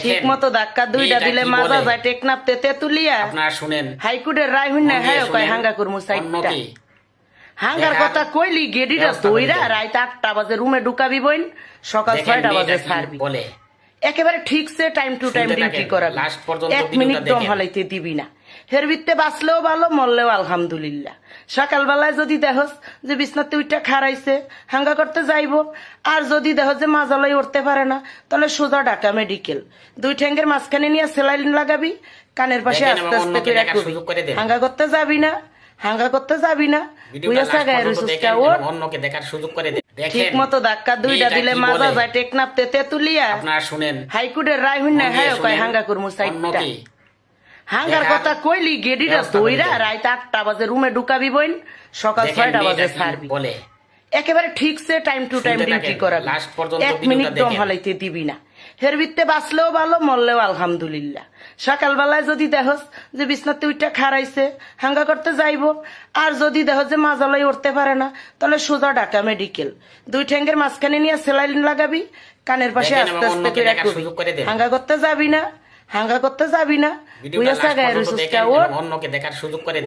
ঠিক মতো ধাক্কা দুইটা দিলে মাজা যায় টেকনাফ তেতুলিয়া। আপনারা শুনেন, হাইকোর্টের রায় হইন না হ্যাঁ কয় হাঙ্গা করমু সাইডটা। হাঙ্গার কথা কইলি গেডিটা দইরা রাত 8টা বাজে রুমে ঢুকাবি বইন, সকাল 6টা বাজে ছাড়বি। বলে একেবারে ঠিকছে টাইম টু টাইম ডিউটি করাবি, 1 মিনিট দম হালাইতে দিবি না। হের ভিত্তে বাঁচলেও ভালো, মরলেও আলহামদুলিল্লাহ। সকালবেলায় যদি দেখস যে বিছনাতে উইটা খারাইছে হাঙ্গা করতে যাইব, আর যদি দেখো যে মাজালাই উঠতে পারে না তাহলে সোজা ঢাকা মেডিকেল, 2 ঠ্যাঙ্গের মাঝখানে নিয়ে সেলাইন লাগাবি, কানের পাশে আস্তে আস্তে করে রাখবি। হাঙ্গা করতে যাবি না, হাঙ্গা করতে যাবি না। অন্যকে দেখার সুযোগ করে দেন। ঠিক মতো ধাক্কা দুইটা দিলে মাজা যায় টেকনাফ তেতুলিয়া। আপনারা শুনেন, হাইকোর্টের রায় হইন না হ্যাঁ কয় হাঙ্গা করমু সাইডটা। হাঙ্গার কথা কইলি গেডিটা দইরা রাত 8টা বাজে রুমে ঢুকাবি বইন, সকাল 6টা বাজে ছাড়বি। বলে একেবারে ঠিকছে টাইম টু টাইম ডিউটি করাবি, 1 মিনিট দম হালাইতে দিবি না। হের ভিত্তে বাঁচলেও ভালো, মরলেও আলহামদুলিল্লাহ। সকালবেলায় যদি দেখস যে বিছনাতে উইটা খারাইছে হাঙ্গা করতে যাইব, আর যদি দেখো যে মাজালাই উঠতে পারে না তাহলে সোজা ঢাকা মেডিকেল, 2 ঠ্যাঙ্গের মাঝখানে নিয়ে সেলাইন লাগাবি, কানের পাশে আস্তে আস্তে করে রাখবি। হাঙ্গা করতে যাবি না, হাঙ্গা করতে যাবি না। অন্যকে দেখার সুযোগ করে দেন।